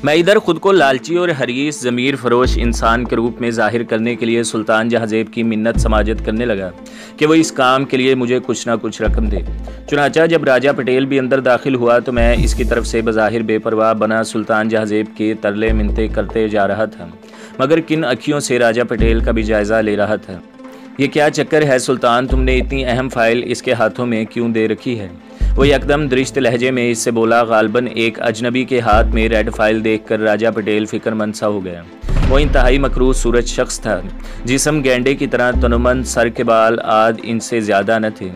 मैं इधर खुद को लालची और हरीस ज़मीर फरोश इंसान के रूप में ज़ाहिर करने के लिए सुल्तान जहाज़ेब की मिन्नत समाजत करने लगा कि वो इस काम के लिए मुझे कुछ ना कुछ रकम दे। चुनांचे जब राजा पटेल भी अंदर दाखिल हुआ तो मैं इसकी तरफ से बज़ाहिर बेपरवाह बना सुल्तान जहाज़ेब के तरले मिन्नतें करते जा रहा था, मगर किन अखियों से राजा पटेल का भी जायज़ा ले रहा था। ये क्या चक्कर है सुल्तान, तुमने इतनी अहम फ़ाइल इसके हाथों में क्यों दे रखी है? वो एकदम दरिश्त लहजे में इससे बोला। गालबन एक अजनबी के हाथ में रेड फाइल देखकर राजा पटेल फिक्रमंद सा हो गया। वो इंतहाई मकरूह सूरत शख्स था। जिस्म गेंडे की तरह तनुमंद, सर के बाल आद इनसे ज़्यादा न थे।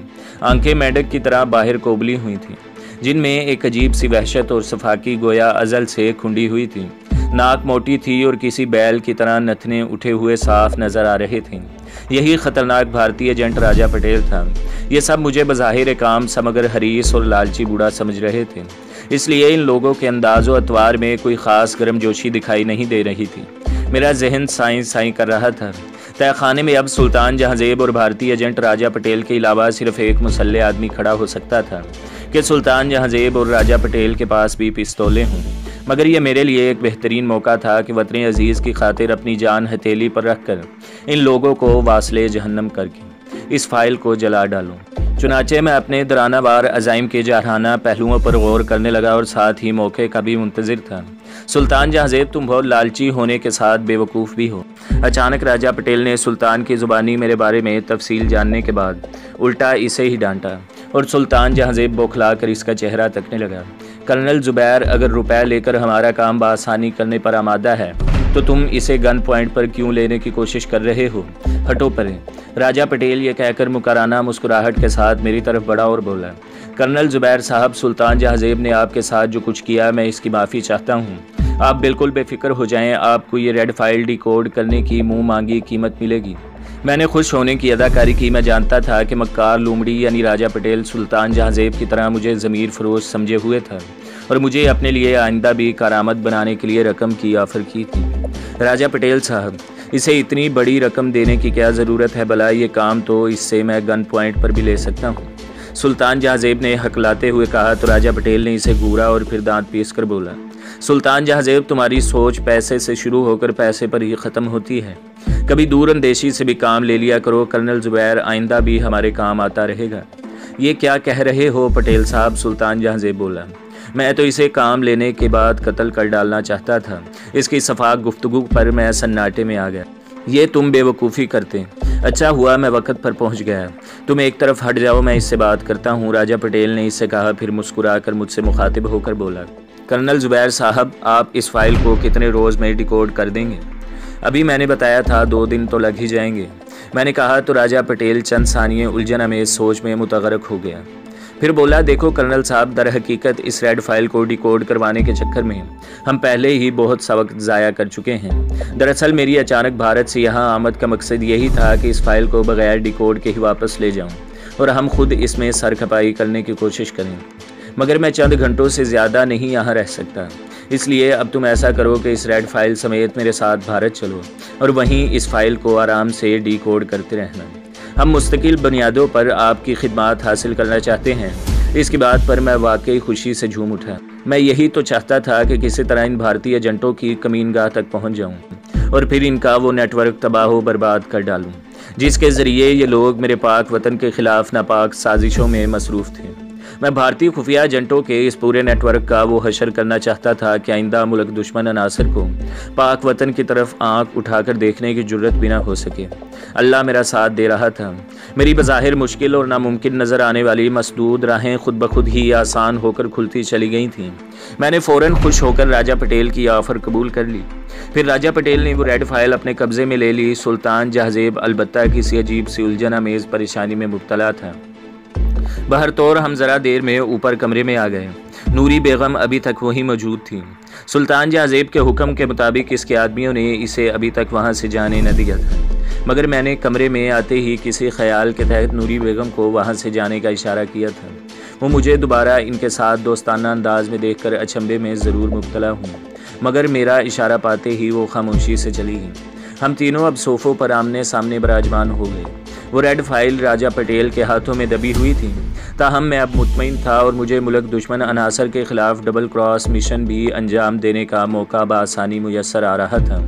आंखें मेंढक की तरह बाहर को उबली हुई थीं, जिनमें एक अजीब सी वहशत और सफाकी गोया अजल से खुंडी हुई थी। नाक मोटी थी और किसी बैल की तरह नथने उठे हुए साफ नज़र आ रहे थे। यही ख़तरनाक भारतीय एजेंट राजा पटेल था। ये सब मुझे बज़ाहिर काम समगर हरीस और लालची बूढ़ा समझ रहे थे, इसलिए इन लोगों के अंदाज़ो अतवार में कोई ख़ास गर्मजोशी दिखाई नहीं दे रही थी। मेरा जहन साईं साईं कर रहा था। तहखाने में अब सुल्तान जहाज़ेब और भारतीय एजेंट राजा पटेल के अलावा सिर्फ एक मुसल्ले आदमी खड़ा हो सकता था कि सुल्तान जहाज़ेब और राजा पटेल के पास भी पिस्तौलें हों। मगर यह मेरे लिए एक बेहतरीन मौका था कि वतन अजीज़ की खातिर अपनी जान हथेली पर रख कर इन लोगों को वासले जहन्नम करके इस फाइल को जला डालूं। चुनांचे मैं अपने दरानावार अज़ाइम के जरहाना पहलुओं पर गौर करने लगा और साथ ही मौके का भी मुंतज़िर था। सुल्तान जहाज़ेब, तुम बहुत लालची होने के साथ बेवकूफ़ भी हो। अचानक राजा पटेल ने सुल्तान की ज़ुबानी मेरे बारे में तफसील जानने के बाद उल्टा इसे ही डांटा और सुल्तान जहाज़ेब बौखला कर इसका चेहरा तकने लगा। कर्नल ज़ुबैर, अगर रुपए लेकर हमारा काम बआसानी करने पर आमादा है तो तुम इसे गन पॉइंट पर क्यों लेने की कोशिश कर रहे हो? हटो परे। राजा पटेल ये कहकर मुकराना मुस्कुराहट के साथ मेरी तरफ बढ़ा और बोला, कर्नल ज़ुबैर साहब, सुल्तान जहाज़ेब ने आपके साथ जो कुछ किया मैं इसकी माफ़ी चाहता हूँ। आप बिल्कुल बेफिक्र हो जाएं, आपको ये रेड फाइल डिकोड करने की मुँह मांगी कीमत मिलेगी। मैंने खुश होने की अदाकारी की। मैं जानता था कि मक्कार लूमड़ी यानी राजा पटेल सुल्तान जहाज़ेब की तरह मुझे ज़मीर फरोश समझे हुए था और मुझे अपने लिए आइंदा भी कारामद बनाने के लिए रकम की ऑफ़र की थी। राजा पटेल साहब, इसे इतनी बड़ी रकम देने की क्या ज़रूरत है? भला ये काम तो इससे मैं गन पॉइंट पर भी ले सकता हूँ, सुल्तान जहाज़ेब ने हकलाते हुए कहा। तो राजा पटेल ने इसे घूरा और फिर दांत पीस कर बोला, सुल्तान जहाज़ेब, तुम्हारी सोच पैसे से शुरू होकर पैसे पर ही ख़त्म होती है। कभी दूर अंदेशी से भी काम ले लिया करो। कर्नल ज़ुबैर आइंदा भी हमारे काम आता रहेगा। ये क्या कह रहे हो पटेल साहब? सुल्तान जहाज़ेब बोला, मैं तो इसे काम लेने के बाद कत्ल कर डालना चाहता था। इसकी सफाक गुफ्तगू पर मैं सन्नाटे में आ गया। ये तुम बेवकूफ़ी करते। अच्छा हुआ मैं वक्त पर पहुंच गया। तुम एक तरफ हट जाओ, मैं इससे बात करता हूं, राजा पटेल ने इससे कहा। फिर मुस्कुरा कर मुझसे मुखातिब होकर बोला, कर्नल ज़ुबैर साहब, आप इस फाइल को कितने रोज़ में डिकोड कर देंगे? अभी मैंने बताया था 2 दिन तो लग ही जाएंगे, मैंने कहा। तो राजा पटेल चंद सानिये उलझन हमें सोच में मुतगरक हो गया। फिर बोला, देखो कर्नल साहब, दर हकीकत इस रेड फाइल को डिकोड करवाने के चक्कर में हम पहले ही बहुत सा वक्त ज़ाया कर चुके हैं। दरअसल मेरी अचानक भारत से यहाँ आमद का मकसद यही था कि इस फाइल को बगैर डिकोड के ही वापस ले जाऊँ और हम खुद इसमें सरखपाई करने की कोशिश करें। मगर मैं चंद घंटों से ज़्यादा नहीं यहाँ रह सकता, इसलिए अब तुम ऐसा करो कि इस रेड फाइल समेत मेरे साथ भारत चलो और वहीं इस फाइल को आराम से डिकोड करते रहना। हम मुस्तकिल बुनियादों पर आपकी खिदमत हासिल करना चाहते हैं। इसकी बात पर मैं वाकई खुशी से झूम उठा। मैं यही तो चाहता था कि किसी तरह इन भारतीय एजेंटों की कमीनगाह तक पहुंच जाऊं और फिर इनका वो नेटवर्क तबाह बर्बाद कर डालूं, जिसके ज़रिए ये लोग मेरे पाक वतन के ख़िलाफ़ नापाक साजिशों में मसरूफ़ थे। मैं भारतीय खुफिया एजेंटों के इस पूरे नेटवर्क का वो हशर करना चाहता था कि आइंदा मुल्क दुश्मन अनासर को पाक वतन की तरफ आंख उठाकर देखने की जुर्रत भी ना हो सके। अल्लाह मेरा साथ दे रहा था। मेरी बज़ाहिर मुश्किल और नामुमकिन नज़र आने वाली मसदूद राहें खुद ब खुद ही आसान होकर खुलती चली गई थीं। मैंने फ़ौरन खुश होकर राजा पटेल की ऑफ़र कबूल कर ली। फिर राजा पटेल ने वो रेड फाइल अपने कब्ज़े में ले ली। सुल्तान जहाज़ेब अलबत्ता किसी अजीब सी उलझन अमेज़ परेशानी में मुब्तला था। बहरतौर हम ज़रा देर में ऊपर कमरे में आ गए। नूरी बेगम अभी तक वहीं मौजूद थी। सुल्तान जहाज़ेब के हुक्म के मुताबिक इसके आदमियों ने इसे अभी तक वहाँ से जाने न दिया था, मगर मैंने कमरे में आते ही किसी ख्याल के तहत नूरी बेगम को वहाँ से जाने का इशारा किया था। वो मुझे दोबारा इनके साथ दोस्ताना अंदाज में देखकर अचंभे में ज़रूर मुब्तला हूँ, मगर मेरा इशारा पाते ही वो खामोशी से चली गई। हम तीनों अब सोफ़ों पर आमने सामने बराजमान हो गए। वो रेड फाइल राजा पटेल के हाथों में दबी हुई थी। ताहम मैं अब मुतमईन था और मुझे मुल्क दुश्मन अनासर के ख़िलाफ़ डबल क्रॉस मिशन भी अंजाम देने का मौका बआसानी मुयस्सर आ रहा था।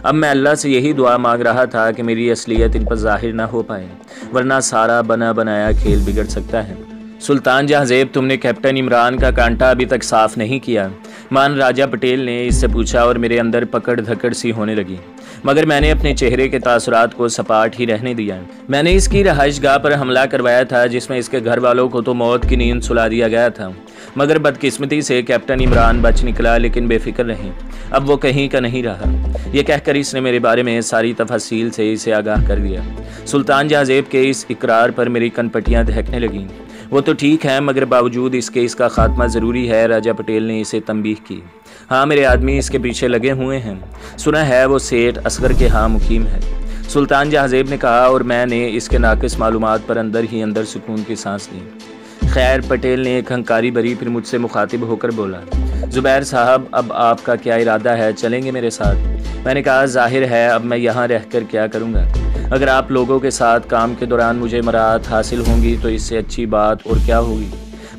अब मैं अल्लाह से यही दुआ मांग रहा था कि मेरी असलियत इन पर ज़ाहिर ना हो पाए, वरना सारा बना बनाया खेल बिगड़ सकता है। सुल्तान जहाज़ेब, तुमने कैप्टन इमरान का कांटा अभी तक साफ़ नहीं किया, मान राजा पटेल ने इससे पूछा और मेरे अंदर पकड़ धकड़ सी होने लगी। मगर मैंने अपने चेहरे के तासुरात को सपाट ही रहने दिया। मैंने इसकी रहाइशगाह पर हमला करवाया था, जिसमें इसके घर वालों को तो मौत की नींद सुला दिया गया था। मगर बदकिस्मती से कैप्टन इमरान बच निकला, लेकिन बेफिक्र नहीं, अब वो कहीं का नहीं रहा। ये कहकर इसने मेरे बारे में सारी तफसील से इसे आगाह कर दिया। सुल्तान जहाज़ेब के इस इकरार पर मेरी कनपटियाँ दहकने लगीं। वो तो ठीक है, मगर बावजूद इसके इसका खात्मा ज़रूरी है। राजा पटेल ने इसे तंबीह की। हाँ, मेरे आदमी इसके पीछे लगे हुए हैं। सुना है वो सेठ असगर के यहाँ मुकीम है, सुल्तान जहाज़ेब ने कहा, और मैंने इसके नाकिस मालूमात पर अंदर ही अंदर सुकून की सांस ली। खैर, पटेल ने एक हंकारी भरी फिर मुझसे मुखातिब होकर बोला, ज़ुबैर साहब, अब आपका क्या इरादा है, चलेंगे मेरे साथ? मैंने कहा, जाहिर है अब मैं यहाँ रहकर क्या करूँगा। अगर आप लोगों के साथ काम के दौरान मुझे मराहत हासिल होंगी तो इससे अच्छी बात और क्या होगी,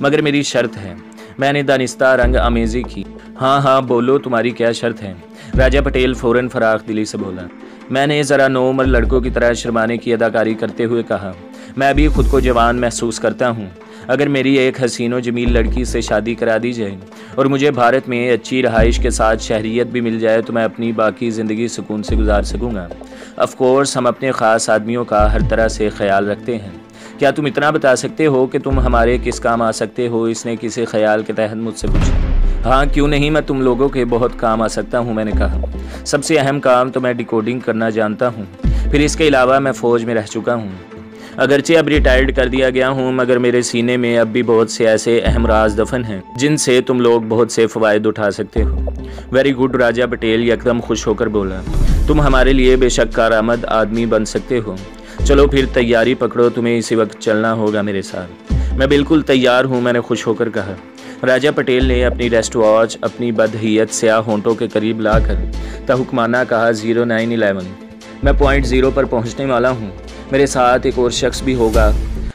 मगर मेरी शर्त है। मैंने दानिस्ता रंग आमेज़ी की। हाँ, बोलो, तुम्हारी क्या शर्त है? राजा पटेल फ़ौरन फराख दिली से बोला। मैंने ज़रा नौउम्र लड़कों की तरह शर्माने की अदाकारी करते हुए कहा, मैं अभी खुद को जवान महसूस करता हूँ। अगर मेरी एक हसीन व जमील लड़की से शादी करा दी जाए और मुझे भारत में अच्छी रहाइश के साथ शहरियत भी मिल जाए तो मैं अपनी बाकी ज़िंदगी सुकून से गुजार सकूँगा। ऑफ कोर्स हम अपने ख़ास आदमियों का हर तरह से ख्याल रखते हैं। क्या तुम इतना बता सकते हो कि तुम हमारे किस काम आ सकते हो? इसने किसी ख्याल के तहत मुझसे पूछा। हाँ, क्यों नहीं, मैं तुम लोगों के बहुत काम आ सकता हूँ, मैंने कहा। सबसे अहम काम तो मैं डिकोडिंग करना जानता हूँ, फिर इसके अलावा मैं फ़ौज में रह चुका हूँ। अगरचे अब रिटायर्ड कर दिया गया हूँ, मगर मेरे सीने में अब भी बहुत से ऐसे अहम राज दफन हैं जिनसे तुम लोग बहुत से फ़वायद उठा सकते हो। वेरी गुड, राजा पटेल एकदम खुश होकर बोला, तुम हमारे लिए बेशक कारामद आदमी बन सकते हो। चलो फिर तैयारी पकड़ो, तुम्हें इसी वक्त चलना होगा मेरे साथ। मैं बिल्कुल तैयार हूँ, मैंने खुश होकर कहा। राजा पटेल ने अपनी रेस्ट वॉच अपनी बदहियत स्याह होंठों के करीब लाकर तहुकमाना कहा, 0911, मैं पॉइंट 0 पर पहुँचने वाला हूँ, मेरे साथ एक और शख्स भी होगा।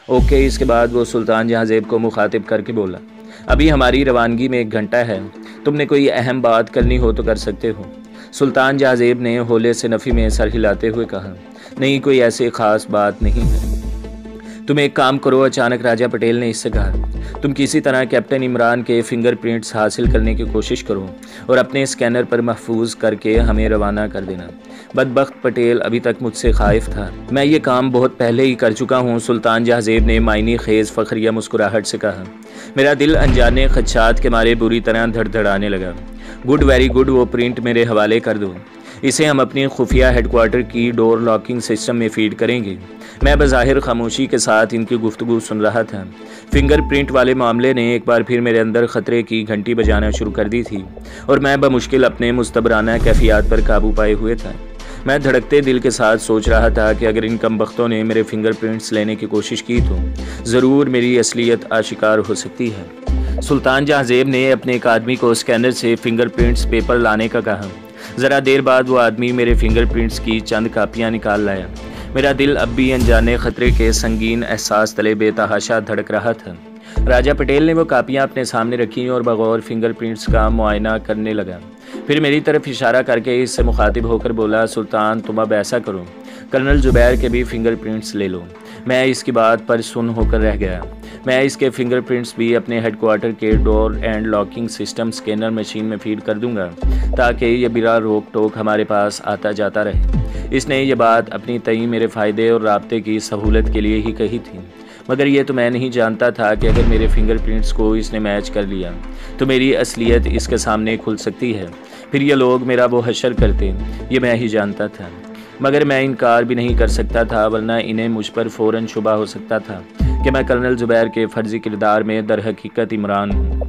ओके। इसके बाद वो सुल्तान जहाज़ेब को मुखातिब करके बोला, अभी हमारी रवानगी में 1 घंटा है, तुमने कोई अहम बात करनी हो तो कर सकते हो। सुल्तान जहाज़ेब ने होले से नफ़ी में सर हिलाते हुए कहा, नहीं, कोई ऐसी ख़ास बात नहीं है। तुम एक काम करो, अचानक राजा पटेल ने इससे कहा, तुम किसी तरह कैप्टन इमरान के फिंगरप्रिंट्स हासिल करने की कोशिश करो और अपने स्कैनर पर महफूज करके हमें रवाना कर देना। बदबख्त पटेल अभी तक मुझसे खाइफ था। मैं ये काम बहुत पहले ही कर चुका हूँ, सुल्तान जहाज़ेब ने मायनी खेज़ फ़ख्रिया मुस्कुराहट से कहा। मेरा दिल अनजाने खदशात के मारे बुरी तरह धड़धड़ाने लगा। गुड, वेरी गुड, वो प्रिंट मेरे हवाले कर दो, इसे हम अपनी खुफिया हेडक्वार्टर की डोर लॉकिंग सिस्टम में फीड करेंगे। मैं बज़ाहिर खामोशी के साथ इनकी गुफ्तगू सुन रहा था। फिंगरप्रिंट वाले मामले ने एक बार फिर मेरे अंदर ख़तरे की घंटी बजाना शुरू कर दी थी और मैं बमुश्किल अपने मुस्तबराना कैफियत पर काबू पाए हुए था। मैं धड़कते दिल के साथ सोच रहा था कि अगर इन कमबख्तों ने मेरे फिंगरप्रिंट्स लेने की कोशिश की तो ज़रूर मेरी असलियत आशिकार हो सकती है। सुल्तान जहाज़ेब ने अपने एक आदमी को स्कैनर से फिंगरप्रिंट्स पेपर लाने का कहा। ज़रा देर बाद वो आदमी मेरे फिंगरप्रिंट्स की चंद कापियाँ निकाल लाया। मेरा दिल अब भी अनजाने ख़तरे के संगीन एहसास तले बेतहाशा धड़क रहा था। राजा पटेल ने वो कापियाँ अपने सामने रखी और बगौर फिंगरप्रिंट्स का मुआयना करने लगा। फिर मेरी तरफ इशारा करके इससे मुखातिब होकर बोला, सुल्तान, तुम अब ऐसा करो, कर्नल ज़ुबैर के भी फिंगरप्रिंट्स ले लो। मैं इसकी बात पर सुन होकर रह गया। मैं इसके फिंगरप्रिंट्स भी अपने हेडक्वार्टर के door and locking system scanner machine में फीड कर दूंगा ताकि ये बिला रोक टोक हमारे पास आता जाता रहे। इसने ये बात अपनी तई मेरे फ़ायदे और राब्ते की सहूलत के लिए ही कही थी, मगर ये तो मैं नहीं जानता था कि अगर मेरे फिंगरप्रिंट्स को इसने मैच कर लिया तो मेरी असलियत इसके सामने खुल सकती है। फिर ये लोग मेरा वो हशर करते, ये मैं ही जानता था, मगर मैं इनकार भी नहीं कर सकता था, वरना इन्हें मुझ पर फ़ौरन शुबा हो सकता था कि मैं कर्नल ज़ुबैर के फ़र्ज़ी किरदार में दर हकीकत इमरान हूँ।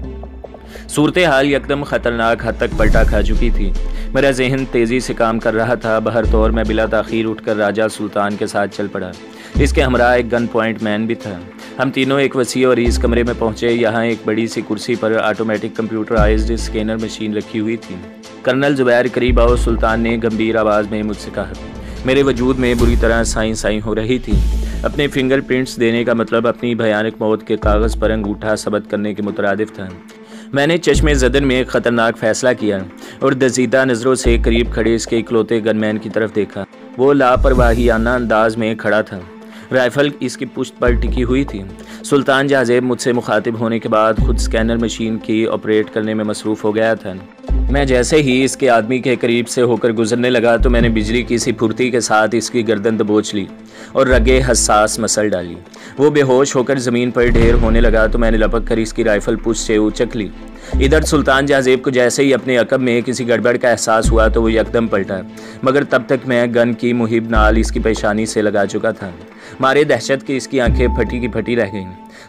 सूरत हाल एकदम ख़तरनाक हद तक पलटा खा चुकी थी। मेरा जहन तेज़ी से काम कर रहा था। बहर तौर मैं बिला ताख़ीर उठकर राजा सुल्तान के साथ चल पड़ा। इसके हमरा एक गन पॉइंट मैन भी था। हम तीनों एक वसी और इस कमरे में पहुँचे। यहाँ एक बड़ी सी कुर्सी पर ऑटोमेटिक कंप्यूटराइज्ड स्कैनर मशीन रखी हुई थी। कर्नल ज़ुबैर करीब आओ, सुल्तान ने गंभीर आवाज़ में मुझसे कहा। मेरे वजूद में बुरी तरह साई साई हो रही थी। अपने फिंगरप्रिंट्स देने का मतलब अपनी भयानक मौत के कागज़ पर अंगूठा सबत करने के मुतरादिफ था। मैंने चश्मे ज़दन में एक ख़तरनाक फ़ैसला किया और दजीदा नज़रों से करीब खड़े इसके इकलौते गनमैन की तरफ देखा। वो लापरवाहियाना अंदाज में खड़ा था, राइफल इसकी पुश्त पर टिकी हुई थी। सुल्तान जहाज़ेब मुझसे मुखातिब होने के बाद खुद स्कैनर मशीन की ऑपरेट करने में मसरूफ़ हो गया था। मैं जैसे ही इसके आदमी के करीब से होकर गुजरने लगा तो मैंने बिजली की सी फुर्ती के साथ इसकी गर्दन दबोच ली और रगे हसास मसल डाली। वो बेहोश होकर ज़मीन पर ढेर होने लगा तो मैंने लपक कर इसकी राइफल पुश्त से उचक ली। इधर सुल्तान जहाज़ेब को जैसे ही अपने अकब में किसी गड़बड़ का एहसास हुआ तो वो यकदम पलटा, मगर तब तक मैं गन की मुहिब नाल इसकी पेशानी से लगा चुका था। मारे दहशत की इसकी आंखें फटी की फटी रह गईं।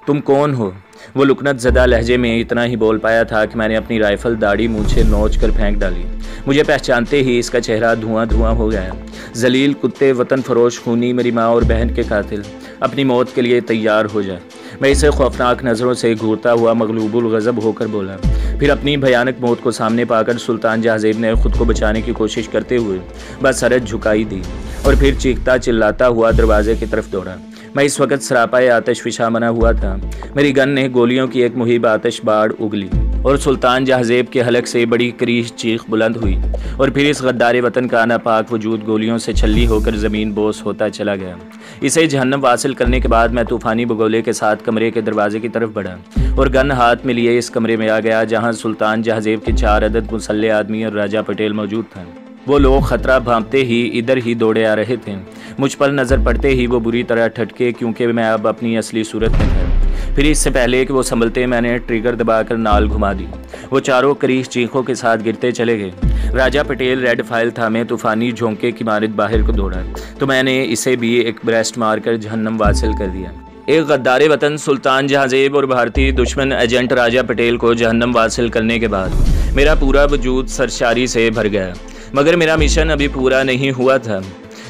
तुम कौन हो? वो लुकनत ज़दा लहजे में इतना ही बोल पाया था कि मैंने अपनी राइफल दाढ़ी मूंछें नोच कर फेंक डाली। मुझे पहचानते ही इसका चेहरा धुआं धुआं हो गया। जलील कुत्ते, वतन फरोश, खूनी, मेरी माँ और बहन के कातिल, अपनी मौत के लिए तैयार हो जा। मैं इसे खौफनाक नज़रों से घूरता हुआ मगलूबुल गज़ब होकर बोला। फिर अपनी भयानक मौत को सामने पाकर सुल्तान जहाज़ेब ने खुद को बचाने की कोशिश करते हुए बस सरहद झुकाई दी और फिर चीखता चिल्लाता हुआ दरवाजे की तरफ दौड़ा। मैं इस वक्त सरापाए आतिश फिशा बना हुआ था। मेरी गन ने गोलियों की एक मुहिब आतिश बाढ़ उगली और सुल्तान जहाज़ेब के हलक से बड़ी करीश चीख बुलंद हुई और फिर इस गद्दारे वतन का नापाक वजूद गोलियों से छल्ली होकर ज़मीन बोस होता चला गया। इसे जहन्नम वासिल करने के बाद मैं तूफ़ानी बगोले के साथ कमरे के दरवाजे की तरफ बढ़ा और गन हाथ में लिए इस कमरे में आ गया जहाँ सुल्तान जहाज़ेब के 4 अदद मुसल्ले आदमी और राजा पटेल मौजूद था। वो लोग खतरा भांपते ही इधर ही दौड़े आ रहे थे। मुझ पर नज़र पड़ते ही वो बुरी तरह ठटके, क्योंकि मैं अब अपनी असली सूरत में था। फिर इससे पहले कि वो संभलते मैंने ट्रिगर दबाकर नाल घुमा दी। वो चारों करीश चीखों के साथ गिरते चले गए। राजा पटेल रेड फाइल थामे तूफ़ानी झोंके की मारिद बाहर को दौड़ा तो मैंने इसे भी एक ब्रेस्ट मारकर जहन्नम वासिल कर दिया। एक गद्दारे वतन सुल्तान जहाज़ेब और भारतीय दुश्मन एजेंट राजा पटेल को जहन्नम वासिल करने के बाद मेरा पूरा वजूद सरशारी से भर गया, मगर मेरा मिशन अभी पूरा नहीं हुआ था,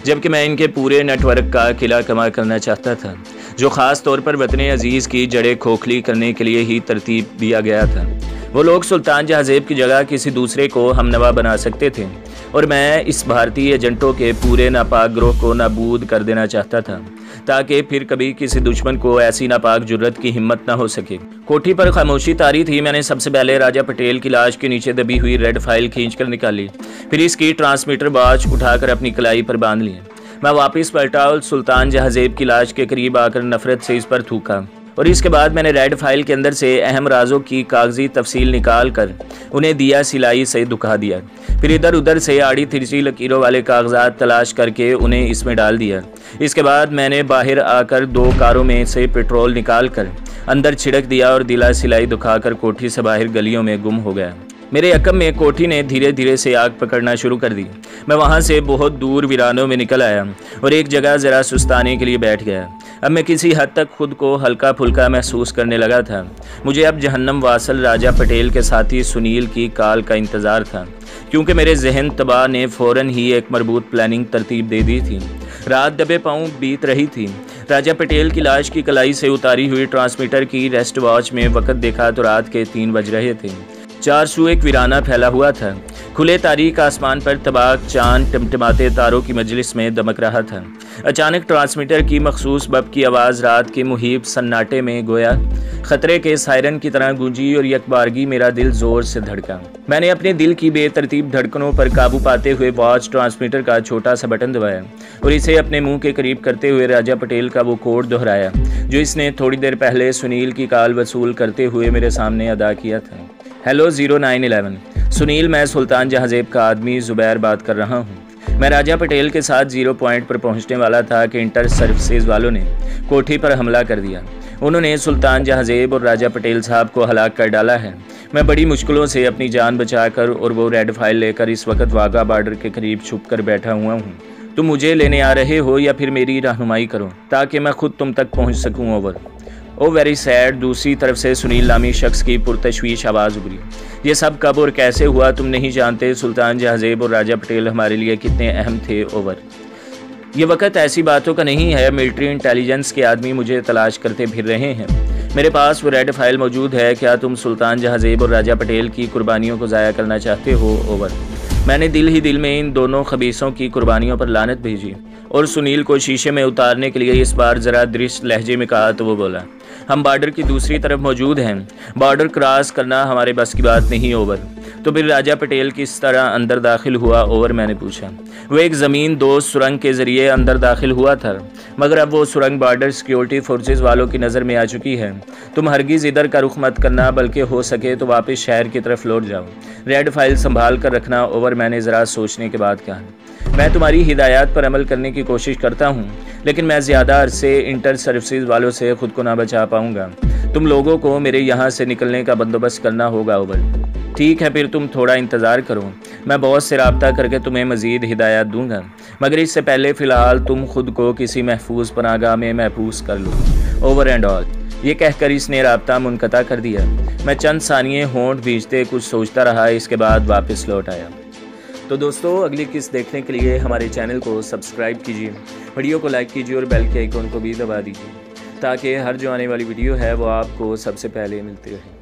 जबकि मैं इनके पूरे नेटवर्क का किला कमा करना चाहता था, जो ख़ास तौर पर वतन अजीज़ की जड़ें खोखली करने के लिए ही तरतीब दिया गया था। वो लोग सुल्तान जहाज़ेब की जगह किसी दूसरे को हमनवा बना सकते थे और मैं इस भारतीय एजेंटों के पूरे नापाक ग्रोह को नाबूद कर देना चाहता था, ताकि फिर कभी किसी दुश्मन को ऐसी नापाक जुर्रत की हिम्मत ना हो सके। कोठी पर खामोशी तारी थी। मैंने सबसे पहले राजा पटेल की लाश के नीचे दबी हुई रेड फाइल खींचकर निकाली, फिर इसकी ट्रांसमीटर बाज उठाकर अपनी कलाई पर बांध ली। मैं वापस पलटा और सुल्तान जहाज़ेब की लाश के करीब आकर नफरत से इस पर थूका और इसके बाद मैंने रेड फाइल के अंदर से अहम राजों की कागजी तफसील निकाल कर उन्हें दिया सिलाई से दुखा दिया। फिर इधर उधर से आड़ी तिरछी लकीरों वाले कागजात तलाश करके उन्हें इसमें डाल दिया। इसके बाद मैंने बाहर आकर 2 कारों में से पेट्रोल निकाल कर अंदर छिड़क दिया और दिला सिलाई दुखाकर कोठी से बाहर गलियों में गुम हो गया। मेरे यकम में कोठी ने धीरे धीरे से आग पकड़ना शुरू कर दी। मैं वहाँ से बहुत दूर वीरानों में निकल आया और एक जगह ज़रा सुस्ताने के लिए बैठ गया। अब मैं किसी हद तक खुद को हल्का फुल्का महसूस करने लगा था। मुझे अब जहन्नम वासल राजा पटेल के साथी सुनील की कॉल का इंतज़ार था, क्योंकि मेरे जहन तबाह ने फ़ौरन ही एक मरबूत प्लानिंग तरतीब दे दी थी। रात दबे पाँव बीत रही थी। राजा पटेल की लाश की कलाई से उतारी हुई ट्रांसमीटर की रेस्ट वॉच में वक्त देखा तो रात के 3 बज रहे थे। 4 सू एक वीराना फैला हुआ था। खुले तारीख आसमान पर तबाक चांद टिमटिमाते तारों की मजलिस में दमक रहा था। अचानक ट्रांसमीटर की मखसूस बब की आवाज़ रात के मुहीब सन्नाटे में गोया खतरे के सायरन की तरह गूंजी और यकबारगी मेरा दिल जोर से धड़का। मैंने अपने दिल की बेतरतीब धड़कनों पर काबू पाते हुए वॉच ट्रांसमीटर का छोटा सा बटन दबाया और इसे अपने मुंह के करीब करते हुए राजा पटेल का वो कोड दोहराया जो इसने थोड़ी देर पहले सुनील की कॉल वसूल करते हुए मेरे सामने अदा किया था। हेलो 0911 सुनील, मैं सुल्तान जहाज़ेब का आदमी ज़ुबैर बात कर रहा हूँ। मैं राजा पटेल के साथ 0 पॉइंट पर पहुँचने वाला था कि इंटर सर्विसेज वालों ने कोठी पर हमला कर दिया। उन्होंने सुल्तान जहाज़ेब और राजा पटेल साहब को हलाक कर डाला है। मैं बड़ी मुश्किलों से अपनी जान बचाकर और वो रेड फाइल लेकर इस वक्त वाघा बॉर्डर के करीब छुप कर बैठा हुआ हूँ। तुम मुझे लेने आ रहे हो या फिर मेरी रहनुमाई करो ताकि मैं खुद तुम तक पहुँच सकूँ। ओवर। ओ वेरी सैड। दूसरी तरफ से सुनील नामी शख्स की पुरतशवीश आवाज़ उभरी। ये सब कब और कैसे हुआ तुम नहीं जानते। सुल्तान जहाज़ेब और राजा पटेल हमारे लिए कितने अहम थे। ओवर। ये वक्त ऐसी बातों का नहीं है। मिलिट्री इंटेलिजेंस के आदमी मुझे तलाश करते फिर रहे हैं। मेरे पास वो रेड फाइल मौजूद है। क्या तुम सुल्तान जहाज़ेब और राजा पटेल की कुर्बानियों को ज़ाया करना चाहते हो। ओवर। मैंने दिल ही दिल में इन दोनों खबीसों की कुर्बानियों पर लानत भेजी और सुनील को शीशे में उतारने के लिए इस बार ज़रा दृष्ट लहजे में कहा तो वो बोला, हम बॉर्डर की दूसरी तरफ मौजूद हैं, बॉर्डर क्रॉस करना हमारे बस की बात नहीं। ओवर। तो फिर राजा पटेल किस तरह अंदर दाखिल हुआ? ओवर। मैंने पूछा। वो एक ज़मीन दोस्त सुरंग के ज़रिए अंदर दाखिल हुआ था, मगर अब वो सुरंग बॉर्डर सिक्योरिटी फोर्सेस वालों की नज़र में आ चुकी है। तुम हरगिज़ इधर का रुख मत करना, बल्कि हो सके तो वापस शहर की तरफ लौट जाओ। रेड फाइल संभाल कर रखना। ओवर। मैंने ज़रा सोचने के बाद कहा, मैं तुम्हारी हिदायत पर अमल करने की कोशिश करता हूँ, लेकिन मैं ज़्यादा अरसे इंटर सर्विसेज वालों से ख़ुद को ना बचा पाऊँगा। तुम लोगों को मेरे यहाँ से निकलने का बंदोबस्त करना होगा। ओवर। ठीक है, फिर तुम थोड़ा इंतज़ार करो, मैं बॉस से रब्ता करके तुम्हें मज़ीद हिदायत दूंगा, मगर इससे पहले फ़िलहाल तुम खुद को किसी महफूज पनाहगाह में महफूज कर लो। Over and all. ये कहकर इसने रब्ता मुनक़ता कर दिया। मैं चंद सानिये होंठ भींचते कुछ सोचता रहा, इसके बाद वापस लौट आया। तो दोस्तों, अगली किस्त देखने के लिए हमारे चैनल को सब्सक्राइब कीजिए, वीडियो को लाइक कीजिए और बेल के आइकन को भी दबा दीजिए, ताकि हर जो आने वाली वीडियो है वो आपको सबसे पहले मिलती रहे।